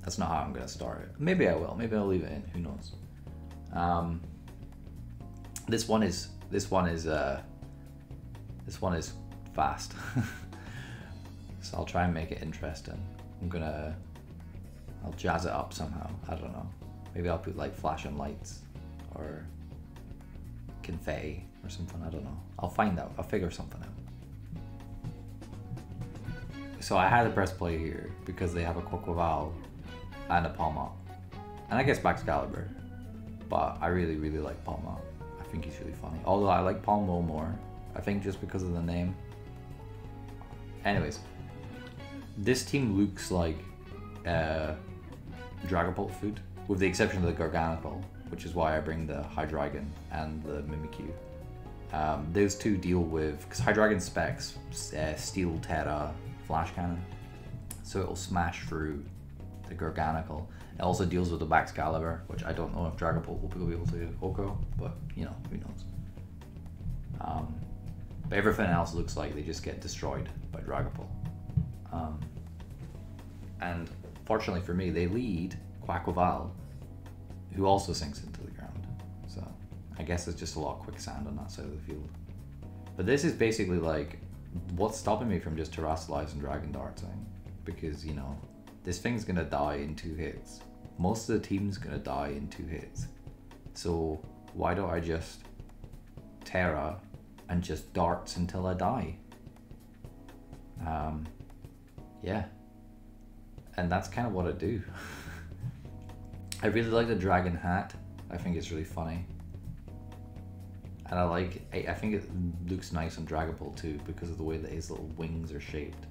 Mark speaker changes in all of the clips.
Speaker 1: That's not how I'm gonna start it. Maybe I will. Maybe I'll leave it in. Who knows? This one is fast. So I'll try and make it interesting. I'll jazz it up somehow. I don't know. Maybe I'll put like flashing lights or confetti or something. I don't know. I'll find out. I'll figure something out. So I had to press play here because they have a Quaquaval and a Palma. And I guess Excalibur. But I really, really like Palma. I think he's really funny. Although I like Palmo more. I think just because of the name. Anyways. This team looks like Dragapult food. With the exception of the Garganical. Which is why I bring the Hydreigon and the Mimikyu. Those two deal with... Because Hydreigon specs Steel, Terra, Flash Cannon. So it'll smash through the Garganical. It also deals with the Excalibur, which I don't know if Dragapult will be able to Oko, but you know, who knows. But everything else looks like they just get destroyed by Dragapult. And fortunately for me, they lead Quaquaval, who also sinks into the ground. So I guess it's just a lot of quicksand on that side of the field. But this is basically like what's stopping me from just Terrastalizing Dragon Darting, because you know, this thing's gonna die in 2 hits. Most of the team's gonna die in 2 hits. So why don't I just Terra and just darts until I die? Yeah. And that's kind of what I do. I really like the dragon hat. I think it's really funny. And I think it looks nice on Dragapult too because of the way that his little wings are shaped.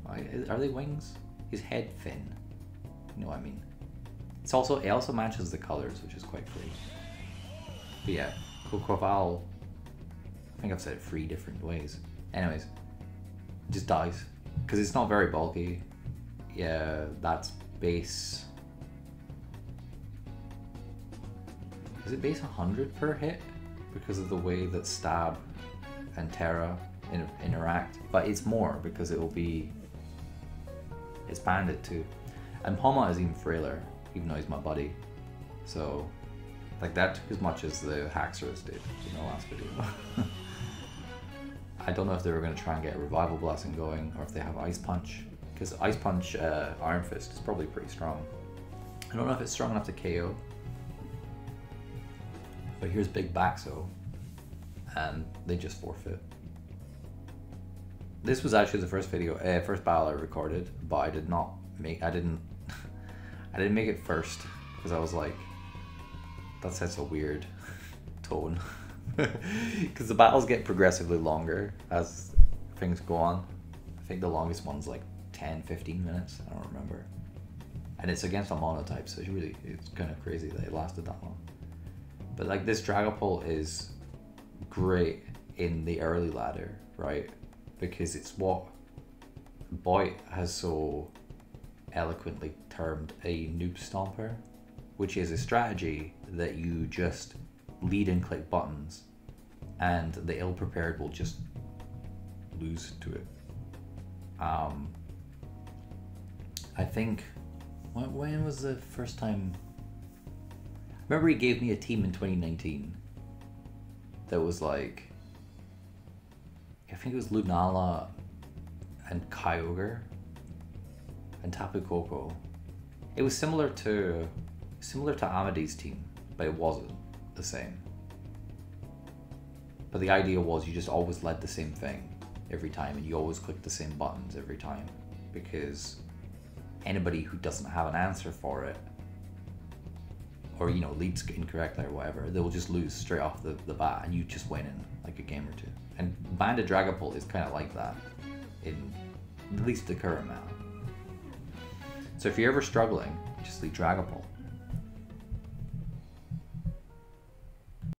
Speaker 1: Are they wings? His head fin. You know what I mean? It also matches the colors, which is quite cool. But yeah, Quaquaval, I think I've said it 3 different ways. Anyways, it just dies. Because it's not very bulky. Yeah, that's base... Is it base 100 per hit? Because of the way that Stab and Terra interact. But it's more because it will be... It's banded too. And Palma is even frailer, even though he's my buddy. So, like that took as much as the Haxorus did in the last video. I don't know if they were going to try and get a Revival Blessing going, or if they have Ice Punch. Because Ice Punch Iron Fist is probably pretty strong. I don't know if it's strong enough to KO. But here's Big Baxo, and they just forfeit. This was actually the first battle I recorded, but I didn't make it first because I was like, that sets a weird tone. Because the battles get progressively longer as things go on. I think the longest one's like 10-15 minutes, I don't remember. And it's against a monotype, so it's kind of crazy that it lasted that long. But like this Dragapult is great in the early ladder, right? Because it's what Boyd has so eloquently termed a noob stomper, which is a strategy that you just lead and click buttons and the ill-prepared will just lose to it. I think, when was the first time? I remember he gave me a team in 2019 that was like, I think it was Lunala and Kyogre and Tapu Koko. It was similar to Amity's team, but it wasn't the same. But the idea was you just always led the same thing every time, and you always click the same buttons every time, because anybody who doesn't have an answer for it, or you know, leads incorrectly or whatever, they will just lose straight off the bat, and you just win in like a game or two. And Banded Dragapult is kind of like that, in at least the current meta. So if you're ever struggling, just lead Dragapult.